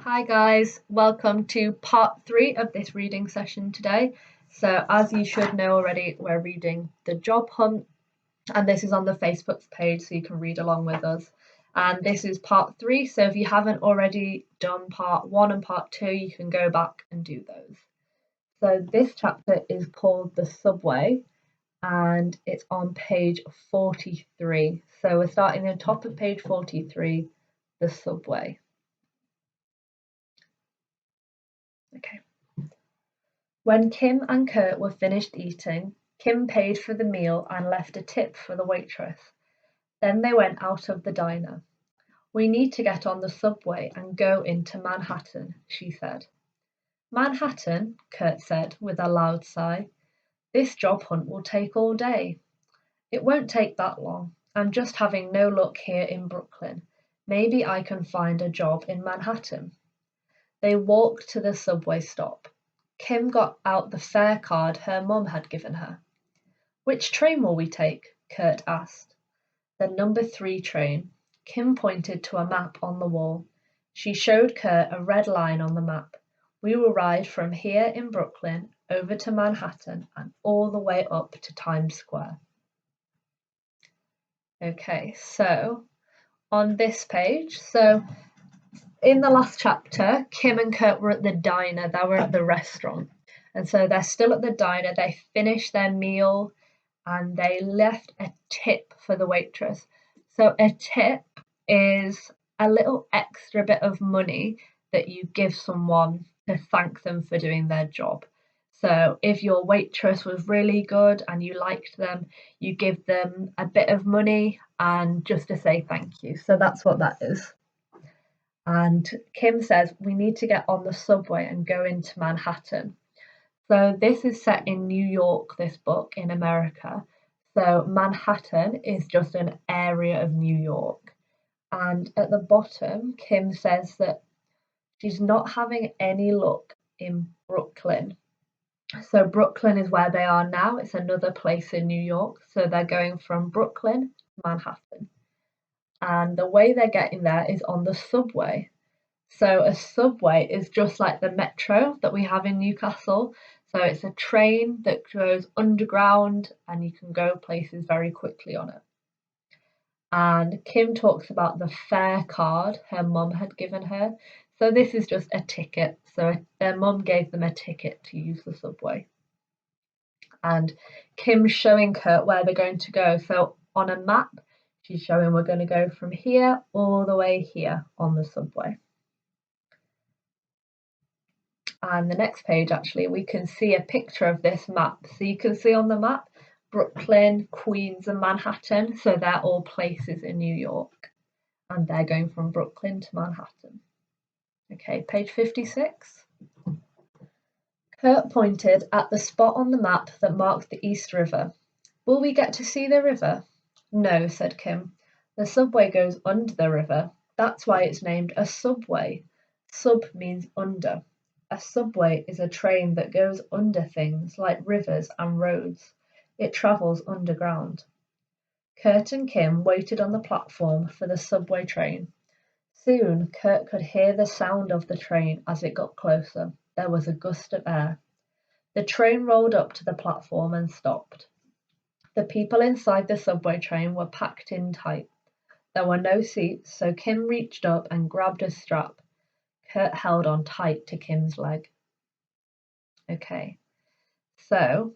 Hi guys, welcome to part 3 of this reading session today. So as you should know already, we're reading The Job Hunt, and this is on the Facebook page so you can read along with us. And this is part 3, so if you haven't already done part 1 and part 2, you can go back and do those. So this chapter is called The Subway, and it's on page 43. So we're starting at the top of page 43, The Subway. Okay. When Kim and Kurt were finished eating, Kim paid for the meal and left a tip for the waitress. Then they went out of the diner. "We need to get on the subway and go into Manhattan," she said. "Manhattan?" Kurt said with a loud sigh. "This job hunt will take all day." "It won't take that long. I'm just having no luck here in Brooklyn. Maybe I can find a job in Manhattan." They walked to the subway stop. Kim got out the fare card her mum had given her. "Which train will we take?" Kurt asked. "The number 3 train." Kim pointed to a map on the wall. She showed Kurt a red line on the map. "We will ride from here in Brooklyn over to Manhattan and all the way up to Times Square." Okay, so on this page, in the last chapter, Kim and Kurt were at the diner, they were at the restaurant. And so they're still at the diner, they finished their meal and they left a tip for the waitress. So a tip is a little extra bit of money that you give someone to thank them for doing their job. So if your waitress was really good and you liked them, you give them a bit of money and just to say thank you. So that's what that is. And Kim says, "We need to get on the subway and go into Manhattan." So this is set in New York, this book, in America. So Manhattan is just an area of New York. And at the bottom, Kim says that she's not having any luck in Brooklyn. So Brooklyn is where they are now. It's another place in New York. So they're going from Brooklyn to Manhattan. And the way they're getting there is on the subway. So a subway is just like the metro that we have in Newcastle. So it's a train that goes underground and you can go places very quickly on it. And Kim talks about the fare card her mum had given her. So this is just a ticket. So their mum gave them a ticket to use the subway. And Kim's showing Kurt where they're going to go. So on a map, she's showing we're going to go from here all the way here on the subway. And the next page, actually, we can see a picture of this map. So you can see on the map Brooklyn, Queens, and Manhattan. So they're all places in New York. And they're going from Brooklyn to Manhattan. Okay, page 56. Kurt pointed at the spot on the map that marked the East River. "Will we get to see the river?" "No," said Kim. "The subway goes under the river. That's why it's named a subway. Sub means under. A subway is a train that goes under things like rivers and roads. It travels underground." Kurt and Kim waited on the platform for the subway train. Soon Kurt could hear the sound of the train as it got closer. There was a gust of air. The train rolled up to the platform and stopped. The people inside the subway train were packed in tight. There were no seats, so Kim reached up and grabbed a strap. Kurt held on tight to Kim's leg. Okay, so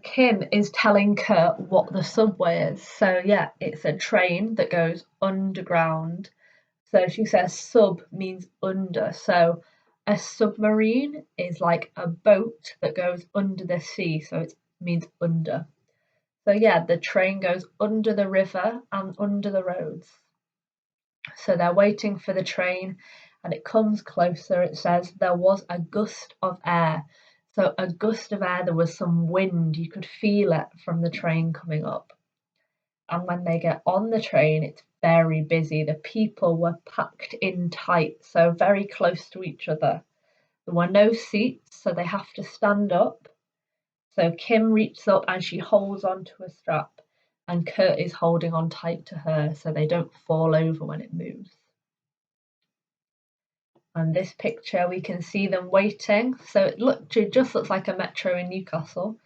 Kim is telling Kurt what the subway is. So yeah, it's a train that goes underground. So she says sub means under. So a submarine is like a boat that goes under the sea. So it means under. So yeah, the train goes under the river and under the roads. So they're waiting for the train and it comes closer. It says there was a gust of air. So a gust of air, there was some wind. You could feel it from the train coming up. And when they get on the train, it's very busy. The people were packed in tight, so very close to each other. There were no seats, so they have to stand up. So Kim reaches up and she holds onto a strap. and Kurt is holding on tight to her so they don't fall over when it moves. And this picture, we can see them waiting. So it just looks like a metro in Newcastle.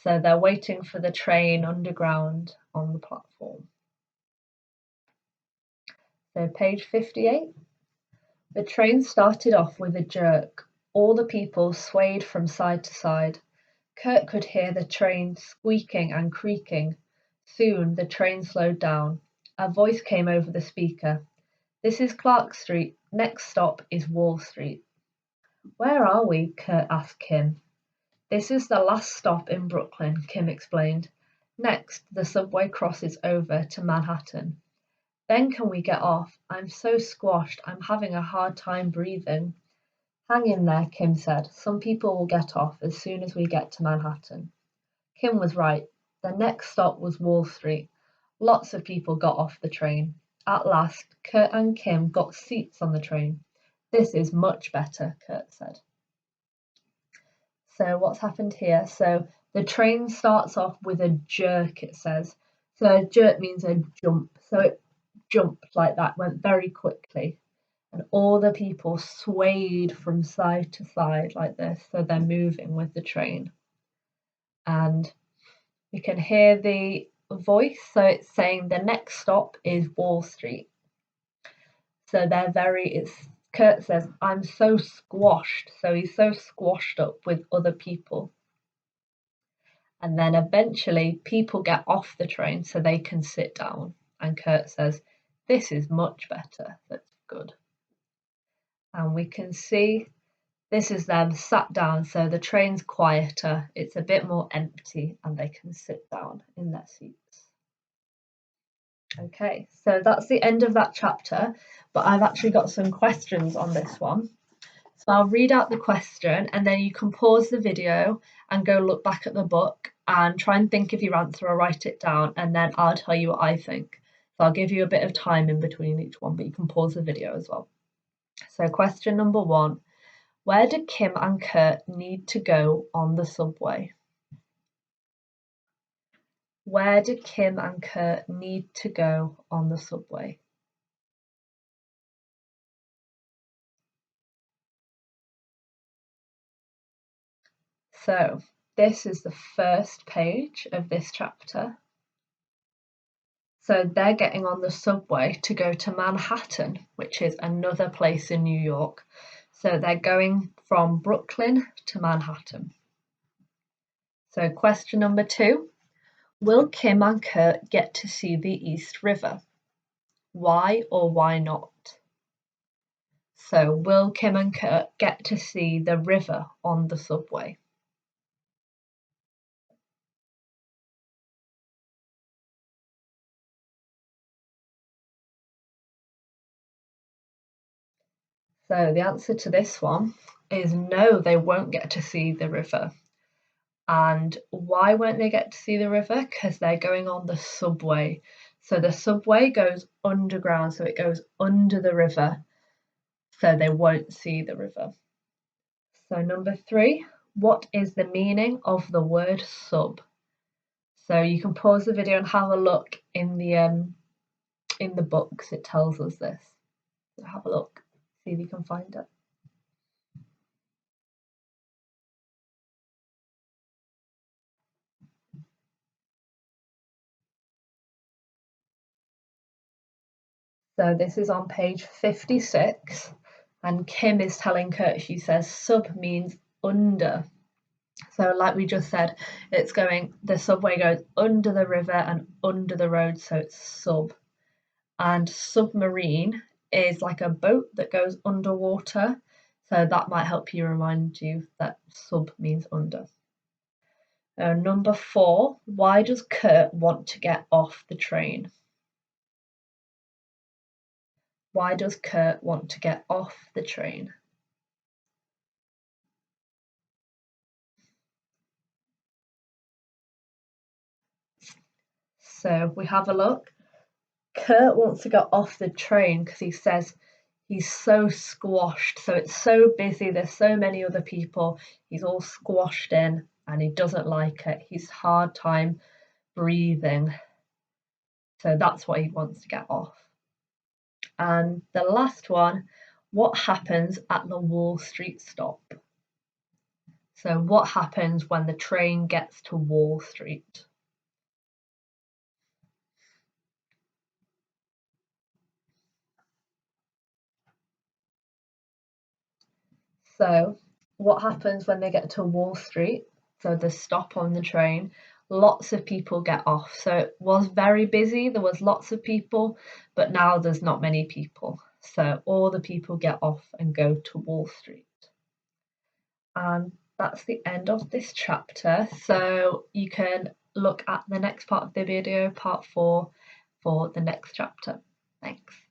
So they're waiting for the train underground on the platform. So page 58. The train started off with a jerk. All the people swayed from side to side. Kurt could hear the train squeaking and creaking. Soon the train slowed down. A voice came over the speaker. "This is Clark Street. Next stop is Wall Street." "Where are we?" Kurt asked Kim. "This is the last stop in Brooklyn," Kim explained. "Next, the subway crosses over to Manhattan. Then can we get off? I'm so squashed, I'm having a hard time breathing." "Hang in there," Kim said. "Some people will get off as soon as we get to Manhattan." Kim was right. The next stop was Wall Street. Lots of people got off the train. At last, Kurt and Kim got seats on the train. "This is much better," Kurt said. So what's happened here? So the train starts off with a jerk, it says. So a jerk means a jump. So it jumped like that, went very quickly. And all the people swayed from side to side like this. So they're moving with the train. And we can hear the voice. So it's saying the next stop is Wall Street. So Kurt says, "I'm so squashed." So he's so squashed up with other people. And then eventually people get off the train so they can sit down. And Kurt says, "This is much better." That's good. And we can see this is them sat down. So the train's quieter. It's a bit more empty and they can sit down in their seats. Okay, so that's the end of that chapter. But I've actually got some questions on this one. So I'll read out the question and then you can pause the video and go look back at the book and try and think of your answer or write it down, and then I'll tell you what I think. So I'll give you a bit of time in between each one, but you can pause the video as well. So question number 1, where do Kim and Kurt need to go on the subway? Where do Kim and Kurt need to go on the subway? So this is the first page of this chapter. So they're getting on the subway to go to Manhattan, which is another place in New York. So they're going from Brooklyn to Manhattan. So question number 2, will Kim and Kurt get to see the East River? Why or why not? So will Kim and Kurt get to see the river on the subway? So the answer to this one is no, they won't get to see the river. And why won't they get to see the river? Because they're going on the subway. So the subway goes underground, so it goes under the river, so they won't see the river. So number 3, what is the meaning of the word sub? So you can pause the video and have a look in the books. It tells us this. So have a look, see if you can find it. So this is on page 56, and Kim is telling Kurt, she says sub means under. So like we just said, the subway goes under the river and under the road, so it's sub. And submarine is like a boat that goes underwater, so that might help you remind you that sub means under. Number 4, why does Kurt want to get off the train? Why does Kurt want to get off the train? So we have a look. Kurt wants to get off the train because he says he's so squashed. So it's so busy, there's so many other people. He's all squashed in and he doesn't like it. He's hard time breathing. So that's what he wants to get off. And the last one, what happens at the Wall Street stop? So what happens when the train gets to Wall Street? So what happens when they get to Wall Street? So the stop on the train, lots of people get off. So it was very busy, there was lots of people, but now there's not many people. So all the people get off and go to Wall Street. And that's the end of this chapter. So you can look at the next part of the video, part 4, for the next chapter. Thanks.